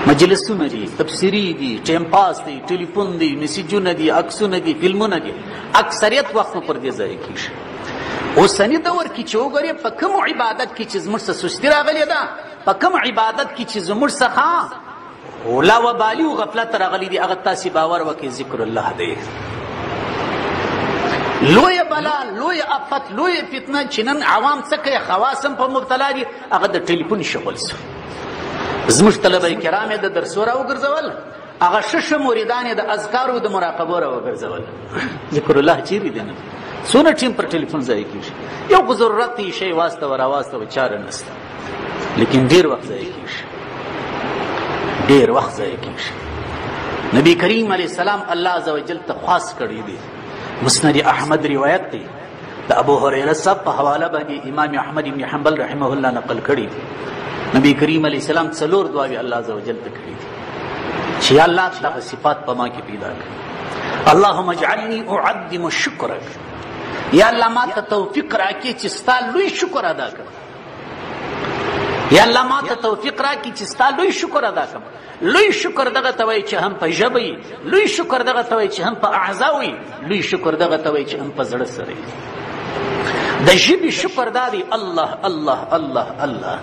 مجلسونه دي، تبصري دي، ټایم پاس دی، ټلیفون دی، میسیجونه دي، عکسونه دي، فلمونه دي، اکثریت وخت مو پر دې ځای کېږي. اوسني دور کې چې وګورې په کوم عبادت کې چې زموږ څه سستي راغلې ده، په کوم عبادت کې چې زموږ څخه لاوبالي او غفلت راغلی دي، هغه تاسې باور وکړئ ذکر الله دی. لویه بلا، لویه افت، لویه فتنه چې نن عوام څه کوي، خواص هم په مبتلا دي، هغه د ټلیفون شغل سو. زموږ طلبه کرام یې د درسو راوګرځول، هغه ښه مریدان یې د اذکارو د مراقبو راوګرځول. ذکر الله چیرې دی؟ نه څونه ټیم پر ټلیفون ځای کېږي. یو خو ضرورت دی شی واستوه راواستوه چاره نشته، لیکن ډېر وخت ځای کېږي، ډېر وخت ځای کېږي. نبی کریم علیه السلام الله عز وجل ته خواست کړی دی. مسند احمد روایت دی د ابو هریره صاحب په حواله باندې امام احمد بن حنبل رحمه الله نقل کړی دی. نبی کریم علیه السلام څلور دعاوې الله عز وجل ته کړي دي چې یا الله دغه صفات په ما کې پیدا کړي. اللهم اجعلني اعظم شکرک، یا الله ما ته توفیق راکړي چې ستا لوی شکر ادا کړم. یا الله ما ته توفیق راکړي چې ستا لوی شکر ادا کړم. لوی شکر دغه ته وایي چې هم په ژبه وي، لوی شکر دغه ته وایي چې هم په اعضا وي، لوی شکر دغه ته وایي چې هم په زړه سره وي. د ژبې شکر دا دی الله الله الله الله.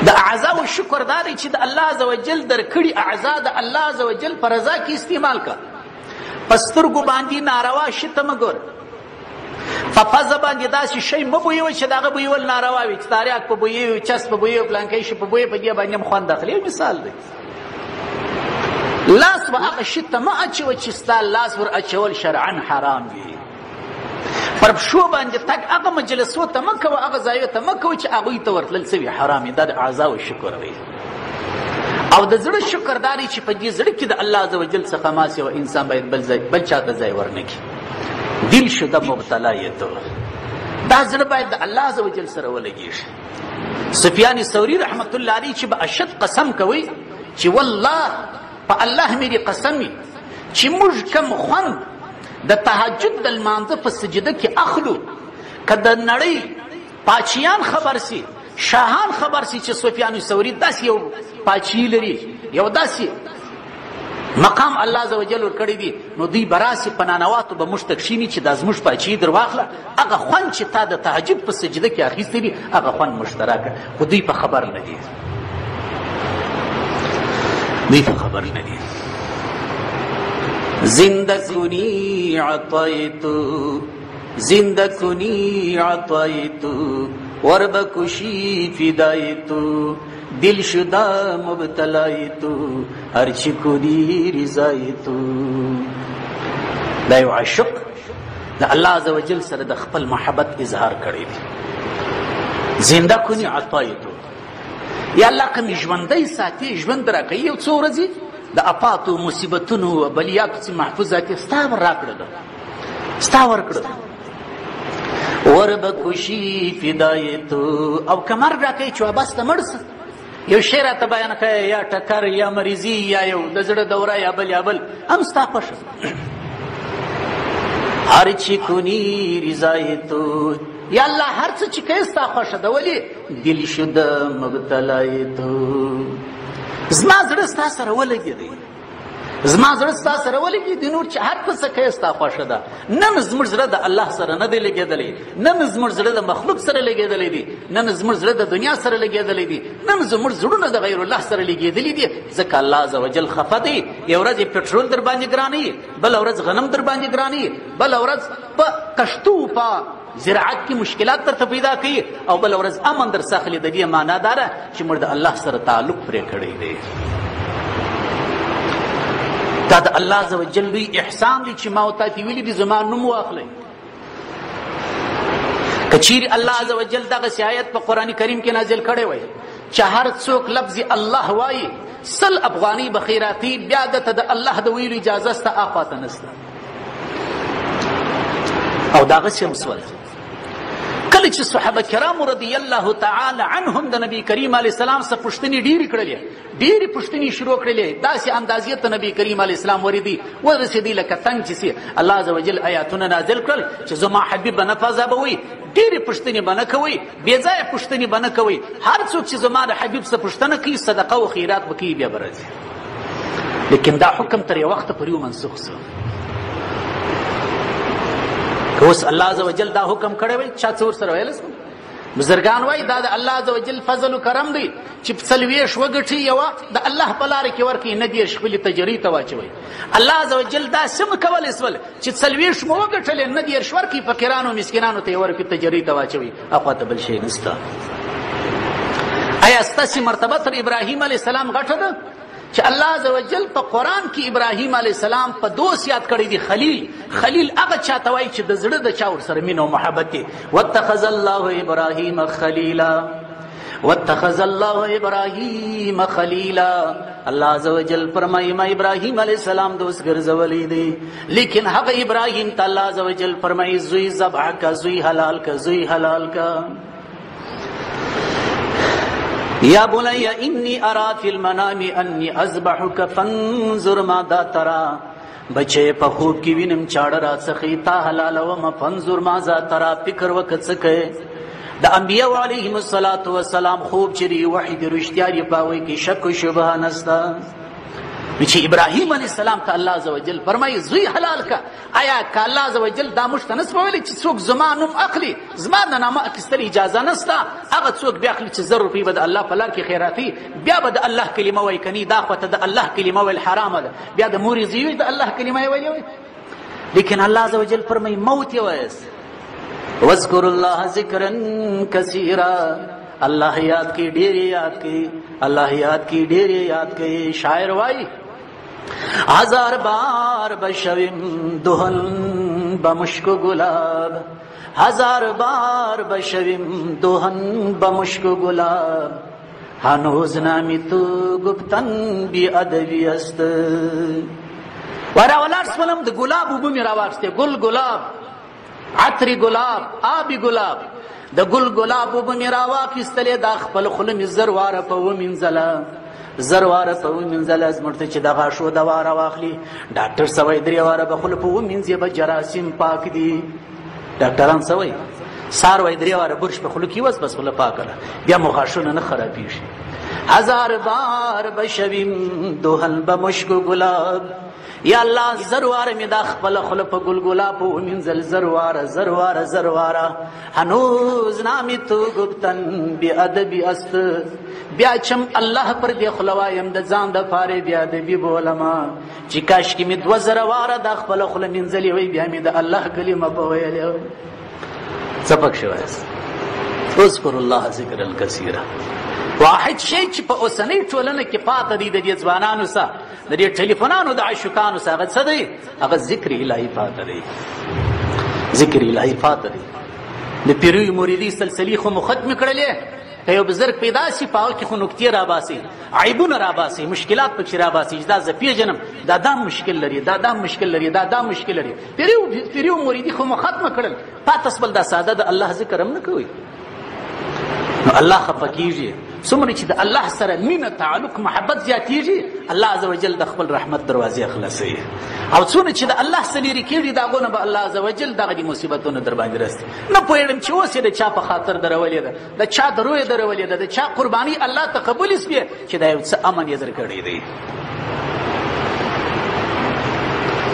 د اعضا و شکر دا دی چې د الله عز وجل درکړي اعضا د الله عز وجل په رضا کې استعمال کا. په سترګو باندې ناروا شي ته مه ګوره، په پزه باندې داسې شی مه بویوه چې د هغه بویول ناروا وي، چې تاریاک په بویوي، چس په بویوي، پلانکی شي په بویوي، په دې باندې هم خوند اخلي. یو مثال دی. لاس به هغه شي ته مه اچوه چې ستا لاس ور اچول شرعا حرام وي. پر پښو باندې تګ هغه مجلسو ته مه کوه، هغه ځایو ته مه کوه چې هغوی ته ورتلل څه وي حرام وي. دا د اعضاو شکر دی. او د زړه شکر دا دی چې په دې زړه کې د الله عز وجل څخه ما سوه انسان باید بل چا ته ځای ورنه کړي. دل شده مبتلایته، دا زړه باید د الله عز وجل سره ولګېږي. سفیان ثوری رحمت الله علیه چې به اشد قسم کوي چې والله په الله مې دې قسم وي چې موږ کم خوند د تهجد د لمانځه په سجده کې اخلو، که د نړۍ پاچیان خبر سي، شاهان خبر سي چې سفیان ثوری داسې یو پاچي لري، یو داسې مقام الله عز وجل ورکړی دی، نو دوی به راسي په نانواتو به موږ ته کښېني چې دا زموږ پاچي در واخله، هغه خوند چې تا د تهجد په سجده کې اخیستی وي هغه خوند موږ ته راکړه. خو دوی په خبر نه دي، دوی په خبر نه دي. زنده کنی عطایتو، زنده کنی عطایتو، وربکشی فدایتو، دل شده مبتلایتو، هرچی کنی رضایتو. دا یو عاشق د الله عز وجل سره د خپل محبت اظهار کړی دی. زنده کنی عطایتو، یا الله کوم ژوندی ساتي، ژوند راکوي یو څو ورځې د افاتو مصیبتونو او بلیاتو څخه محفوظ ساتي، ستا راکړه ده، ستا ورکړه ده. وربکشي فدایتو، او که مرګ راکوي چې بس ته مړ سه، یو شی راته بیان کوي، یا ټکر یا مریضي یا یو د زړه دوره یا بل یا بل، هم ستا خوښه. هر چی کنی رضایتو، یا الله هر څه چې کوي ستا خوښه ده. ولې؟ دل شده مبتلایتو، زما زړه ستا سره ولګېدی، زما زړه ستا سره ولګېدی، نور چې هر څه کوي ستا خوښه ده. نن زموږ زړه د الله سره نه دی لګېدلی، نن زموږ زړه د مخلوق سره لګېدلی دی، نن زموږ زړه د دنیا سره لګېدلی دی، نن زموږ زړونه د غیر الله سره لګېدلی دي. ځکه الله عز وجل خفه دی. یو ورځ پټرول در باندې ګرانوي، بله ورځ غنم در باندې ګرانوي، بله ورځ په کشتو په زراعت کې مشکلات درته پیدا کوي، او بله ورځ امن در څخه د دې معنا دا ده چې موږ د الله سره تعلق پرې کړی دی. دا د الله عز وجل لوی احسان دی چې ما او تاسې ویلي دي زما نوم واخلئ. که چیرې الله عز وجل دغسې آیت په قرآن کریم کې نازل کړی وی چې هر څوک لفظ الله وایي 100 افغانۍ به خیراتي، بیا دته د الله د ویلو اجازه سته، اخواته نسته. او دغسې هم سول کله چې صحابه کرام رضی الله تعالی عنهم د نبی کریم علیه السلام څخه پوښتنې ډېرې پوښتنې شروع کړلې، داسې اندازې ته نبی کریم علیه السلام ورسېدی لکه تنګ چې سي الله عز وجل آیاتونه نازل کړل چې زما حبیب به نه فضابوئ، ډېرې پوښتنې به نه کوئ، بې ځایه پوښتنې به نه کوئ، هر څوک چې زما د حبیب څه پوښتنه کوي صدقه و خیرات به کوي بیا به راځي. لیکن دا حکم تر یو وخته پورې ومنسوخ شو. که اوس الله عز وجل دا حکم کړی وای چا څه ورسره ویلی شو؟ بزرګان وایي دا د الله عز وجل فضل و کرم دی چې 40 وګټي یوه د الله په لاره کې ورکړي، نه 10 خپلې تجرۍ ته واچوئ. الله عز وجل دا څه کولی شول چې 40 مو وګټلې، نه 10 ورکړي، فقیرانو مسکینانو ته یې ورکړي، تجرۍ ته واچوئ، اخواته بل شی نشته. آیا ستاسې مرتبه تر ابراهیم علیه السلام غټه ده چې الله عز وجل په قرآن کې ابراهیم علیه السلام په دوست یاد کړی دی؟ خلیل هغه چاته وایي چې د زړه د چا ورسره مینه او محبت دی. واتخذ الله ابراهیم خلیلا، واتخذ الله ابراهیم خلیلا. الله عز وجل فرمایي ما ابراهیم علیه السلام دوست ګرځولی دی، لیکن هغه ابراهیم ته الله عز وجل فرمایي زوی ذبح کا، زوی حلال کا، زوی حلال کا. یا بنی انی ارا فی المنام انی اذبحک فانظر ماذا ترى. بچے په خوب کې وینم چاړه راڅخې تا حلالومه، فانظر ماذا ترى، فکر وکړه څه کوې. د انبیاء علیهم السلام خوب چې دی وحی د رښتیا دی، په هغوی کې شک و شبهه نشته. چې ابراهیم علیه السلام ته الله عز وجل فرمایي زوی حلال کا. آیا که الله عز وجل دا موږ ته نس ویلی چې څوک زما نوم اخلي، زما د نامه اخیستل اجازه نشته، هغه څوک بیا اخلي چې 1000 روپۍ به د الله په لار کې خیراتي، بیا به د الله کلمه وایي، کني دا خو ته د الله کلمه ویل حرامه ده، بیا د مورې زوی د الله کلمه یې ویلې. لیکن الله عز وجل فرمایي موت یې وایست. واذکر الله ذکرا کثیرا، الله یاد کی ډېرې یاد کی، الله یاد کی ډېرې یاد کی. شاعر وایي 1000 بار بشویم دهن بمشک و گلاب، 1000 بار بشویم دهن بمشک و گلاب، هنوز نامی تو گفتن بی ادبی است. ولاړ شولم د ګلاب اوبه مې راواخیستې، ګل ګلاب، عطر ګلاب، آبی ګلاب، د ګل ګلاب اوبه مې راواخیستلې، دا خپل خوله مې 1000 واره په ومینځله، 1000 واره په ومینځله. زموږ ته چې د غاښو دوا راواخلي ډاکټر څه وایي 3 واره به خوله په ومینځي به جراثیم پاک دي. ډاکټران څه وایي؟ سار وایي 3 واره برش په خوله کې وس بس خوله پاکه ده، بیا مو غاښونه نه خرابېږي. 1000 بار بشویم دهن بمشک و گلاب، یا الله 1000 واره مې دا خپله خوله په ګل ګلاب ومینځل، 1000 واره 1000 واره 1000 واره. هنوز نامی تو گفتن بی ادبی است، بیا چم الله پر دی خوله وایم د ځان دپاره بیا ادبي بولمه، چې کاشکې مې 2000 واره دا خپله خوله مینځلې وی، بیا مې د الله کلمه په ویلې وی. څه پکښې وایاست؟ اذکر الله ذکرا کثیرا. واحد شی چې په اوسنۍ ټولنه کې پاته دی د دې ځوانانو سره، د دې ټلیفونانو د عاشقانو سره، هغه څه دی؟ هغه ذکر الهي پاته دی، ذکر الهي پاته دی. د پیروي مریدي سلسلې خو مو ختمې کړلې، که یو بزرګ پیدا شي په هغه کې خو نکتې راباسي، عیبونه راباسي، مشکلات پکښې راباسي، دا زه پیژنم دا دا مشکل لري، دا دا مشکل لري، دا دا مشکل لري. پیرو مریدي خو مو ختمه کړل، پاته سبل دا ساده د الله ذکر هم نه کوئ، نو الله خفه کېږي. څومره چې د الله سره مینه تعلق محبت زیاتېږي، الله عز وجل د خپل رحمت دروازې خلاصوي، او څومره چې د الله څخه لرې کېږي د هغو نه به الله عز وجل دغه دي مصیبتونه در باندې رسي. نه پوهېږم چې اوس یې د چا په خاطر درولې ده، د چا د رویې درولې ده، د چا قرباني الله ته قبول شوې چې دا یو څه امن یې در کړی دی.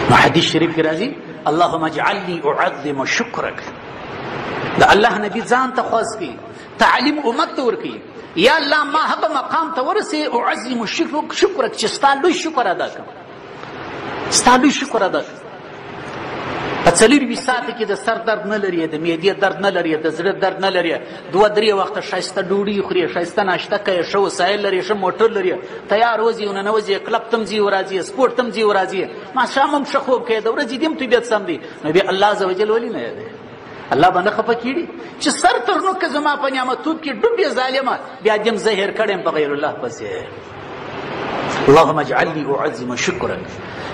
نو حدیث شریف کې راځي اللهم اجعلني اعظم شکرک، د الله نبي ځان ته خواست کوي، تعلیم امت ته ورکوي، یا الله ما هغه مقام ته ورسې اعظم شکرک چې ستا لوی شکر ادا کړم، ستا لوی شکر ادا کړم. په 24 ساعته کې د سر درد نه لري، د معدې درد نه لري، د زړه درد نه لري، 2-3 وخته ښایسته ډوډۍ خوري، ښایسته ناشته کوي، ښه وسایل لري، ښه موټر لري، تیار وځي او ننوځي، کلب ته هم ځي او راځي، سپورټ ته هم ځي او راځي، ماښام هم ښه خوب کوي، د ورځې دې هم طبیعت سم دی. نو بیا الله عز وجل ولې نه یادوي؟ الله به نه خفه کېږي چې سر تر نوکه زما په نعمتوب کې ډوب یې ظالمه، بیا دې هم زه هېر کړی یم په غیر الله پسې. اللهم اجعلني اعظم شکرک،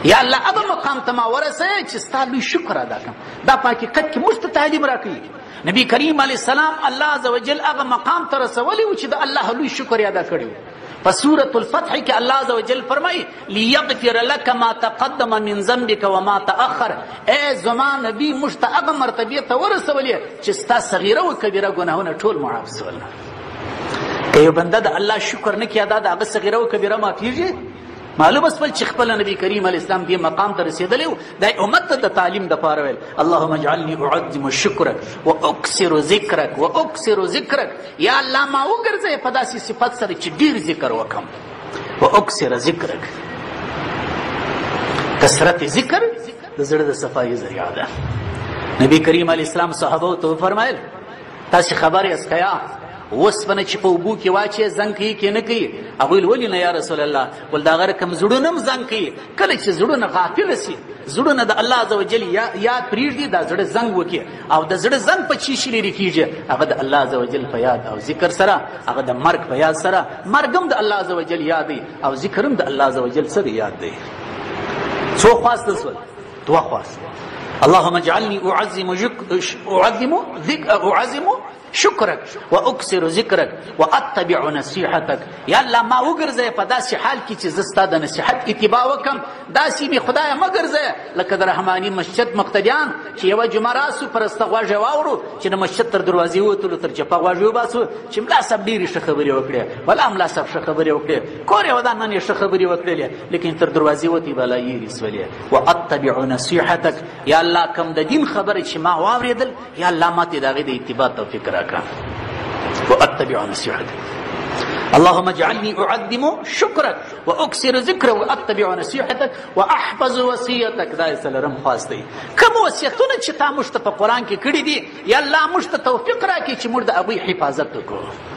یا الله هغه مقام ته ما ورسوې چې ستا لوی شکر ادا کړم. دا په حقیقت کې موږ ته تعلیم راکوي. نبی کریم علیه السلام الله عز وجل هغه مقام ته رسولی و چې د الله لوی شکر یې ادا کړی و. په سورة الفتح کې الله عز وجل فرمایي لیغفر لك ما تقدم من ذنبك وما تأخر. ای زما نبی موږ ته هغه مرتبې ته ورسولې چې ستا صغیره و کبیره ګناهونه ټول معاف سول. که یو بنده د الله شکر نه کړي ادا د هغه صغیره و کبیره معافېږي؟ معلومه شول چې خپل نبی کریم علیه السلام دې مقام ته رسېدلی و. دا امت ته د تعلیم دپاره ویل اللهم اجعلني اعظم شکرک واکثر ذکرک واکثر ذکرک. یا الله ما وګرځوې په داسې صفت سره چې ډېر ذکر وکړم. واکثر ذکرک، کثرت ذکر د زړه د صفایي ذریعه ده. نبی کریم علیه السلام صحابو ته وفرمایل تاسې خبر یاست که یا اوسپنه چې په اوبو کې واچوې زنګ کوي که نه کوي؟ هغوی ویل ولې نه یا رسول الله؟ ول د هغه رقم زړونه هم زنګ کوي. کله چې زړونه غافله سي، زړونه د الله عز وجل یاد پرېږدي، دا زړه زنګ وکړي او د زړه زنګ په چی شي لرې کېږي؟ هغه د الله عز وجل په یاد او ذکر سره، هغه د مرګ په یاد سره. مرګ هم د الله عز وجل یاد دی او ذکر هم د الله عز وجل سره یاد دی. څو خواست سول؟ دوه خواست. اللهم اجعلني اعظم شکرک واکثر ذکرک واتبع نصیحتک. یا الله ما وګرځوې په داسې حال کې چې زه ستا د نصیحت اتباع وکړم. داسې مې خدایه مه ګرځوې لکه د رحماني مسجد مقتدیان چې یوه جمعه راسو پرسته غوږ یې واورو چې د مسجد تر دروازې ووتلو تر چپه غوږ یې وباسو چې ملا صاحب ډېرې ښه خبرې وکړې، ولا ملا صاحب ښه خبرې وکړې، کور یې ودا نن یې ښه خبرې وکړلې، لیکن تر دروازې وتې بلا یېرې سولې. واتبع نصیحتک. یا الله کم د دین خبرې چې ما واورېدل، یا الله ما ته د هغې د اتباع توفیق راکړه. واتبع نصيحتك. اللهم اجعلني اعظم شكرك واكثر ذكرك واتبع نصيحتك واحفظ وصيتك. دا سلرم خاص دی. کوم وصیتونه چې تا موږ ته په قرآن کې کړي دي، یا الله موږ ته توفیق راکړي چې موږ د هغوی حفاظت وکړو.